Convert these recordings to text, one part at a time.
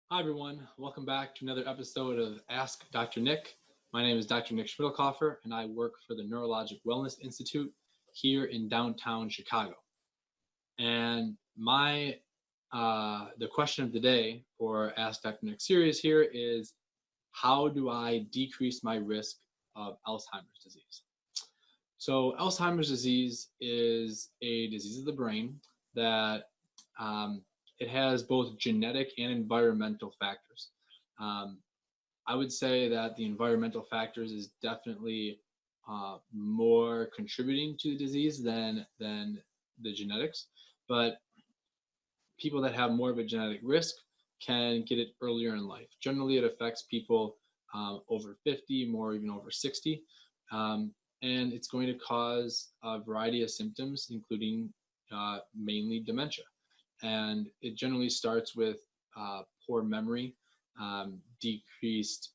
Hi, everyone. Welcome back to another episode of Ask Dr. Nick. My name is Dr. Nick Schmidlkoffer, and I work for the Neurologic Wellness Institute here in downtown Chicago. And the question of the day for Ask Dr. Nick series here is, how do I decrease my risk of Alzheimer's disease? So Alzheimer's disease is a disease of the brain that um, it has both genetic and environmental factors. Um, I would say that the environmental factors is definitely more contributing to the disease than the genetics, but people that have more of a genetic risk can get it earlier in life. Generally, it affects people over 50, more even over 60. Um, and it's going to cause a variety of symptoms, including mainly dementia. And it generally starts with poor memory, decreased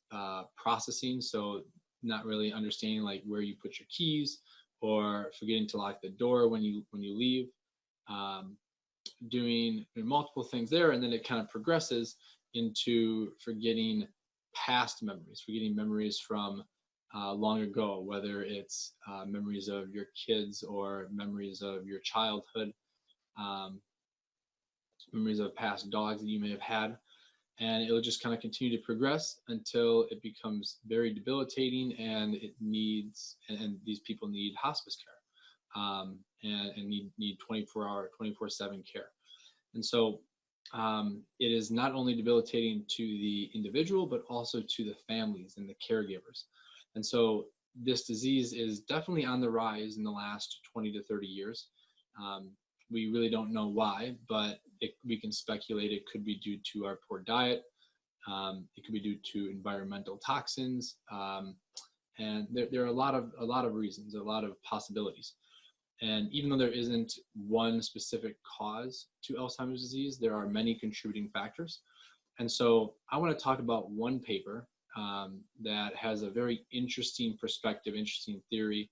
processing, so not really understanding like where you put your keys, or forgetting to lock the door when you leave, um, doing multiple things there, and then it kind of progresses into forgetting past memories, forgetting memories from long ago, whether it's memories of your kids or memories of your childhood, um, memories of past dogs that you may have had. And it'll just kind of continue to progress until it becomes very debilitating, and and these people need hospice care, and need 24-hour, 24/7 care. And so it is not only debilitating to the individual, but also to the families and the caregivers. And so this disease is definitely on the rise in the last 20 to 30 years. Um, we really don't know why, but we can speculate it could be due to our poor diet. It could be due to environmental toxins, and there are a lot of reasons, a lot of possibilities. And even though there isn't one specific cause to Alzheimer's disease, there are many contributing factors. And so I want to talk about one paper that has a very interesting perspective, interesting theory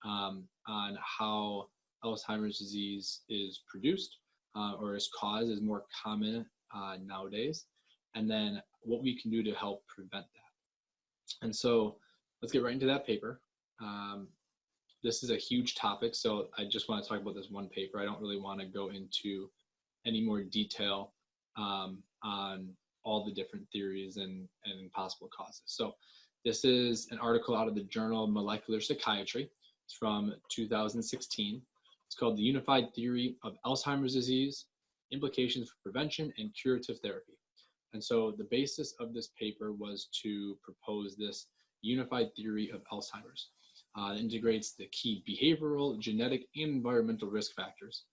on how Alzheimer's disease is produced or is caused, is more common nowadays, and then what we can do to help prevent that. And so let's get right into that paper. Um, this is a huge topic, so I just want to talk about this one paper. I don't really want to go into any more detail on all the different theories and possible causes. So this is an article out of the journal Molecular Psychiatry. It's from 2016. It's called The Unified Theory of Alzheimer's Disease, Implications for Prevention and Curative Therapy. And so the basis of this paper was to propose this unified theory of Alzheimer's. It integrates the key behavioral, genetic, and environmental risk factors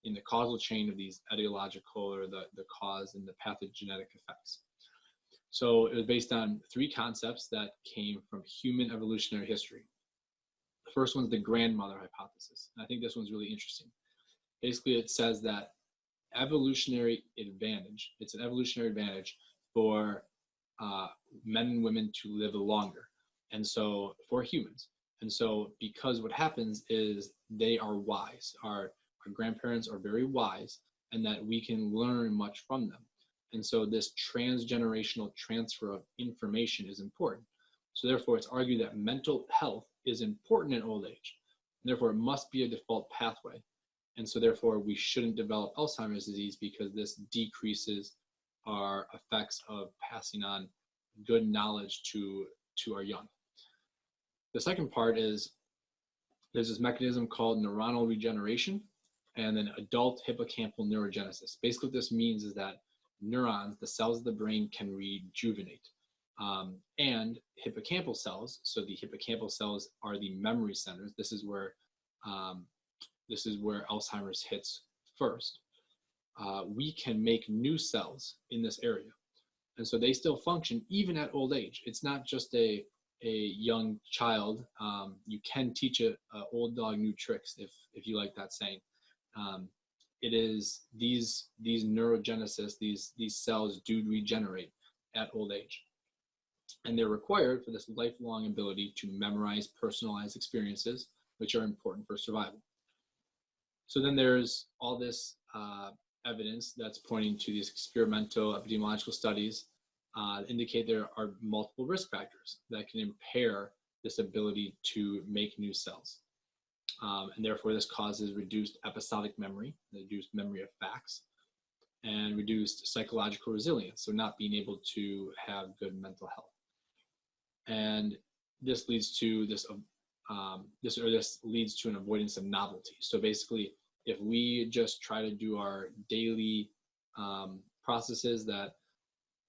in the causal chain of these etiological, or the cause and the pathogenic effects. So it was based on three concepts that came from human evolutionary history. The first one's the grandmother hypothesis. And I think this one's really interesting. Basically, it says that it's an evolutionary advantage for men and women to live longer. And so for humans. And so because what happens is they are wise. Our grandparents are very wise, and that we can learn much from them. And so this transgenerational transfer of information is important. So therefore, it's argued that mental health is important in old age. And therefore, it must be a default pathway. And so therefore, we shouldn't develop Alzheimer's disease because this decreases our effects of passing on good knowledge to our young. The second part is there's this mechanism called neuronal regeneration, and then adult hippocampal neurogenesis. Basically, what this means is that neurons, the cells of the brain, can rejuvenate. And hippocampal cells, so the hippocampal cells are the memory centers. This is where Alzheimer's hits first. We can make new cells in this area. And so they still function even at old age. It's not just a young child. You can teach a old dog new tricks, if you like that saying. It is these neurogenesis, these cells do regenerate at old age, and they're required for this lifelong ability to memorize personalized experiences, which are important for survival. So then there's all this evidence that's pointing to these experimental epidemiological studies indicate there are multiple risk factors that can impair this ability to make new cells. And therefore, this causes reduced episodic memory, reduced memory of facts, and reduced psychological resilience, so not being able to have good mental health. And this leads to this leads to an avoidance of novelty. So basically, if we just try to do our daily processes that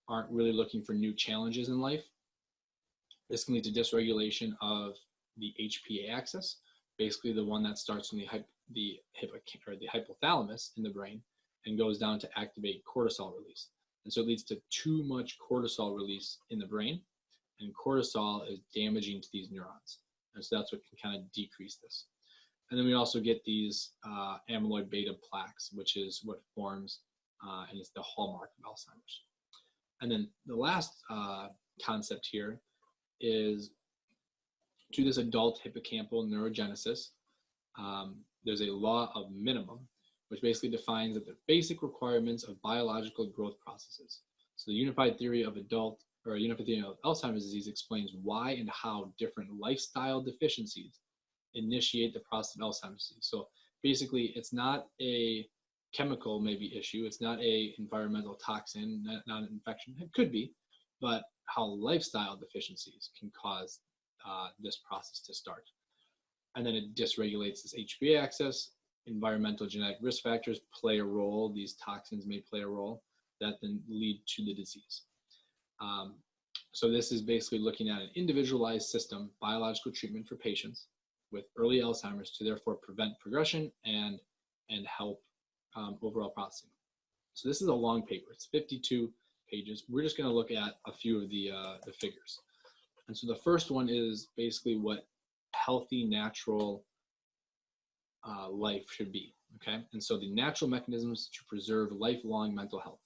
aren't really looking for new challenges in life, this can lead to dysregulation of the HPA axis, basically the one that starts in the hypothalamus in the brain and goes down to activate cortisol release. And so it leads to too much cortisol release in the brain, and cortisol is damaging to these neurons. And so that's what can kind of decrease this. And then we also get these amyloid beta plaques, which is what forms, and it's the hallmark of Alzheimer's. And then the last concept here is to this adult hippocampal neurogenesis. There's a law of minimum, which basically defines that the basic requirements of biological growth processes. So the unified theory of unified theory of Alzheimer's disease explains why and how different lifestyle deficiencies initiate the process of Alzheimer's disease. So basically, it's not a chemical maybe issue, it's not a environmental toxin, not an infection. It could be, but how lifestyle deficiencies can cause this process to start. And then it dysregulates this HPA axis. Environmental genetic risk factors play a role. These toxins may play a role that then lead to the disease. So this is basically looking at an individualized system, biological treatment for patients with early Alzheimer's to therefore prevent progression and help overall processing. So this is a long paper. It's 52 pages. We're just going to look at a few of the figures. And so the first one is basically what healthy, natural life should be, okay? And so the natural mechanisms to preserve lifelong mental health.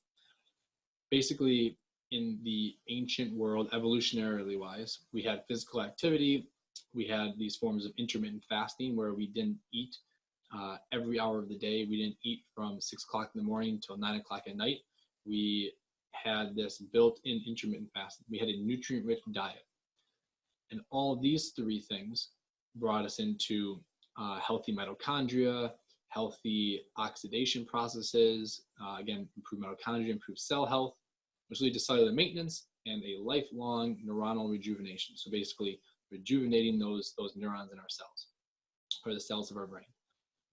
Basically, in the ancient world, evolutionarily wise, we had physical activity. We had these forms of intermittent fasting where we didn't eat every hour of the day. We didn't eat from 6 o'clock in the morning till 9 o'clock at night. We had this built-in intermittent fasting. We had a nutrient-rich diet. And all these three things brought us into healthy mitochondria, healthy oxidation processes, again, improved mitochondria, improved cell health, which lead to cellular maintenance and a lifelong neuronal rejuvenation. So basically rejuvenating those neurons in our cells, or the cells of our brain.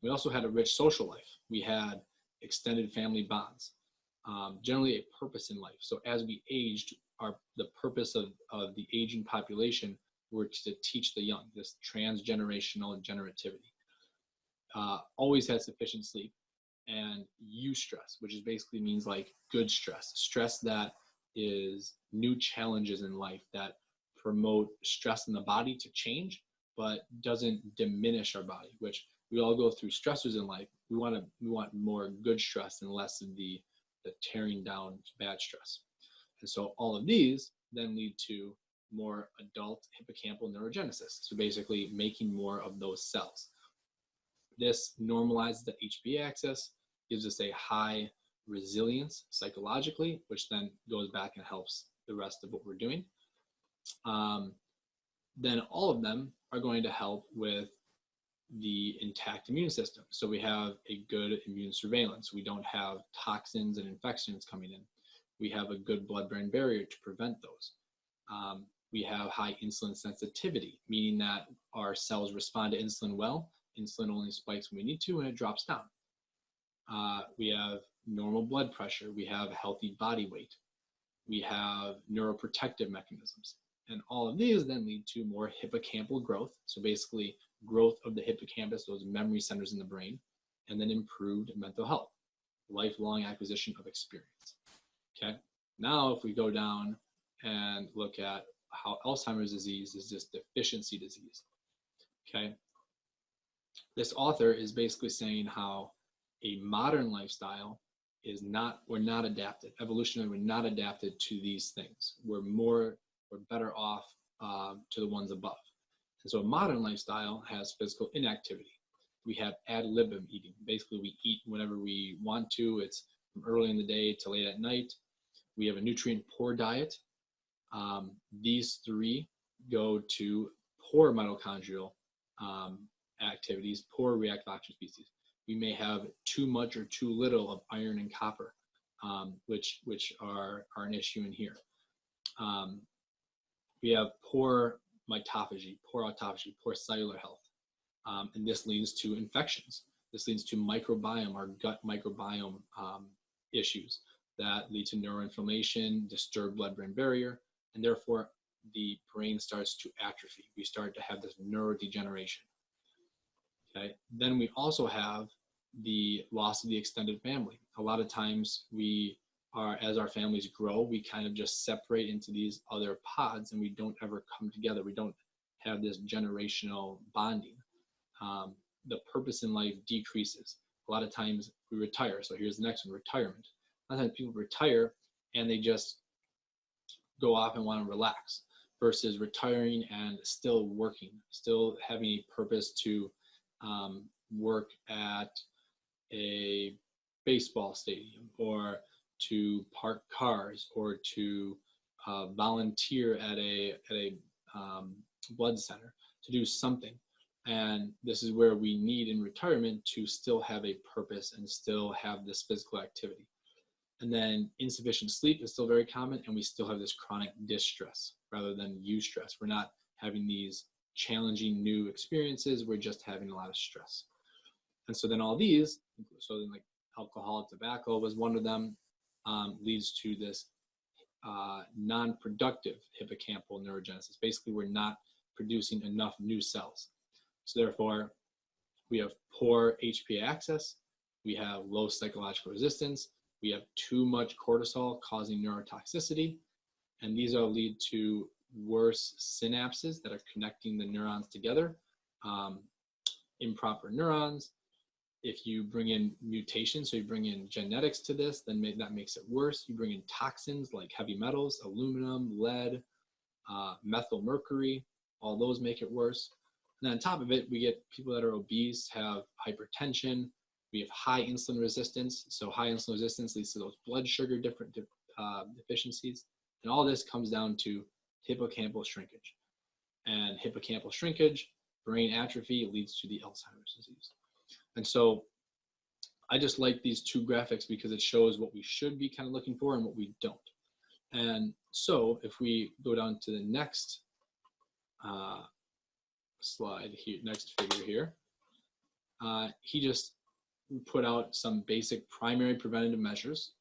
We also had a rich social life. We had extended family bonds, generally a purpose in life. So as we aged, the purpose of the aging population were to teach the young, this transgenerational generativity. Always had sufficient sleep and eustress, which is basically means like good stress that is new challenges in life that promote stress in the body to change, but doesn't diminish our body, which we all go through stressors in life. We want more good stress and less of the tearing down bad stress. And so all of these then lead to more adult hippocampal neurogenesis. So basically making more of those cells. This normalizes the HPA axis, gives us a high resilience psychologically, which then goes back and helps the rest of what we're doing. Then all of them are going to help with the intact immune system. So we have a good immune surveillance. We don't have toxins and infections coming in. We have a good blood-brain barrier to prevent those. We have high insulin sensitivity, meaning that our cells respond to insulin well. Insulin only spikes when we need to, and it drops down. We have normal blood pressure. We have healthy body weight. We have neuroprotective mechanisms. And all of these then lead to more hippocampal growth. So basically growth of the hippocampus, those memory centers in the brain, and then improved mental health, lifelong acquisition of experience. Okay. Now, if we go down and look at how Alzheimer's disease is just deficiency disease. Okay. This author is basically saying how a modern lifestyle we're not adapted. Evolutionarily, we're not adapted to these things. We're better off to the ones above. And so a modern lifestyle has physical inactivity. We have ad libitum eating. Basically, we eat whenever we want to. It's from early in the day to late at night. We have a nutrient poor diet. These three go to poor mitochondrial activities, poor reactive oxygen species. We may have too much or too little of iron and copper, which are an issue in here. We have poor mitophagy, poor autophagy, poor cellular health. And this leads to infections. This leads to microbiome, our gut microbiome issues that lead to neuroinflammation, disturbed blood-brain barrier, and therefore the brain starts to atrophy. We start to have this neurodegeneration. Okay. Then we also have the loss of the extended family. A lot of times as our families grow, we kind of just separate into these other pods and we don't ever come together. We don't have this generational bonding. The purpose in life decreases. A lot of times we retire. So here's the next one, retirement. A lot of times people retire and they just go off and want to relax versus retiring and still working, still having a purpose to work at a baseball stadium or to park cars or to volunteer at a blood center, to do something. And this is where we need in retirement to still have a purpose and still have this physical activity. And then insufficient sleep is still very common, and we still have this chronic distress rather than eustress. We're not having these challenging new experiences, we're just having a lot of stress. And so then all these, so then like alcohol, tobacco was one of them, leads to this non-productive hippocampal neurogenesis. Basically, we're not producing enough new cells. So therefore, we have poor HPA access, we have low psychological resistance, we have too much cortisol causing neurotoxicity, and these all lead to worse synapses that are connecting the neurons together, improper neurons. If you bring in mutations, so you bring in genetics to this, then that makes it worse. You bring in toxins like heavy metals, aluminum, lead, methyl mercury, all those make it worse. And then on top of it, we get people that are obese, have hypertension, we have high insulin resistance. So high insulin resistance leads to those blood sugar deficiencies. And all this comes down to hippocampal shrinkage. And hippocampal shrinkage, brain atrophy, leads to the Alzheimer's disease. And so I just like these two graphics because it shows what we should be kind of looking for and what we don't. And so if we go down to the next slide here, next figure here, he just put out some basic primary preventative measures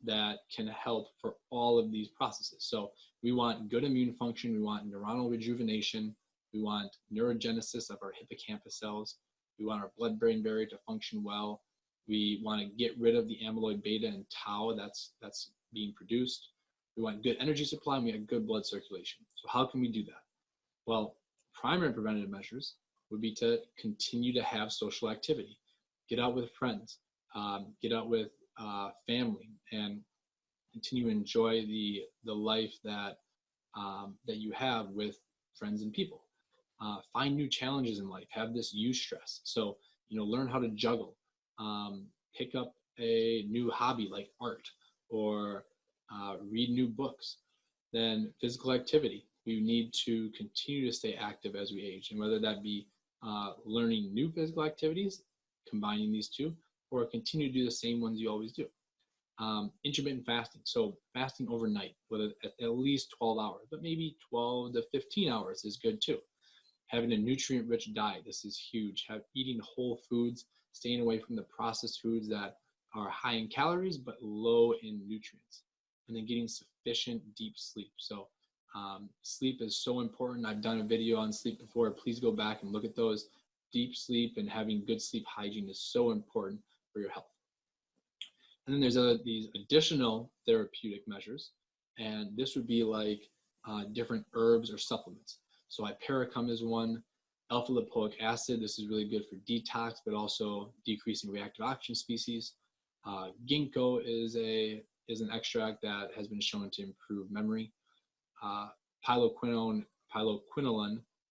that can help for all of these processes. So we want good immune function, we want neuronal rejuvenation, we want neurogenesis of our hippocampus cells, we want our blood-brain barrier to function well, we want to get rid of the amyloid beta and tau that's being produced, we want good energy supply, and we have good blood circulation. So how can we do that? Well, primary preventative measures would be to continue to have social activity, get out with friends, get out with family, and continue to enjoy the life that you have with friends and people. Find new challenges in life, have this eustress. So, learn how to juggle, pick up a new hobby like art, or read new books. Then physical activity. We need to continue to stay active as we age, and whether that be learning new physical activities, combining these two, or continue to do the same ones you always do. Intermittent fasting, so fasting overnight, whether at least 12 hours, but maybe 12 to 15 hours is good too. Having a nutrient-rich diet, this is huge. Eating whole foods, staying away from the processed foods that are high in calories but low in nutrients, and then getting sufficient deep sleep. So sleep is so important. I've done a video on sleep before. Please go back and look at those. Deep sleep and having good sleep hygiene is so important for your health. And then there's these additional therapeutic measures, and this would be like different herbs or supplements. So hypericum is one, alpha-lipoic acid. This is really good for detox, but also decreasing reactive oxygen species. Ginkgo is an extract that has been shown to improve memory. Quinone,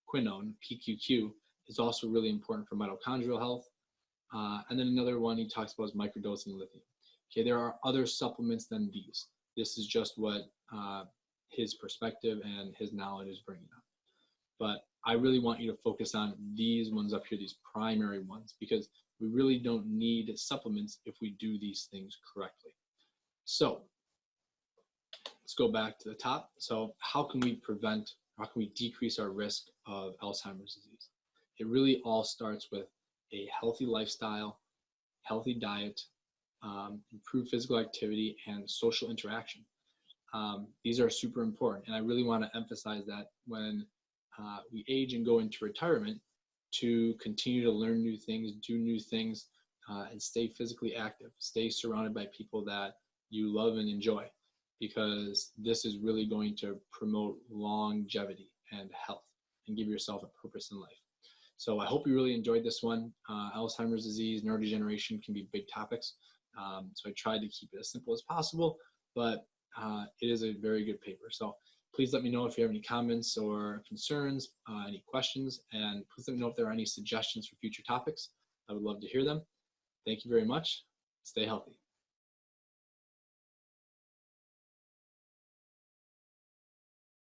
PQQ, is also really important for mitochondrial health. And then another one he talks about is microdosing lithium. Okay, there are other supplements than these. This is just what his perspective and his knowledge is bringing up. But I really want you to focus on these ones up here, these primary ones, because we really don't need supplements if we do these things correctly. So let's go back to the top. So how can we decrease our risk of Alzheimer's disease? It really all starts with a healthy lifestyle, healthy diet, improved physical activity, and social interaction. These are super important, and I really want to emphasize that when we age and go into retirement, to continue to learn new things, do new things, and stay physically active. Stay surrounded by people that you love and enjoy, because this is really going to promote longevity and health and give yourself a purpose in life. So I hope you really enjoyed this one. Alzheimer's disease, neurodegeneration can be big topics. So I tried to keep it as simple as possible, but it is a very good paper. So please let me know if you have any comments or concerns, any questions, and please let me know if there are any suggestions for future topics. I would love to hear them. Thank you very much. Stay healthy.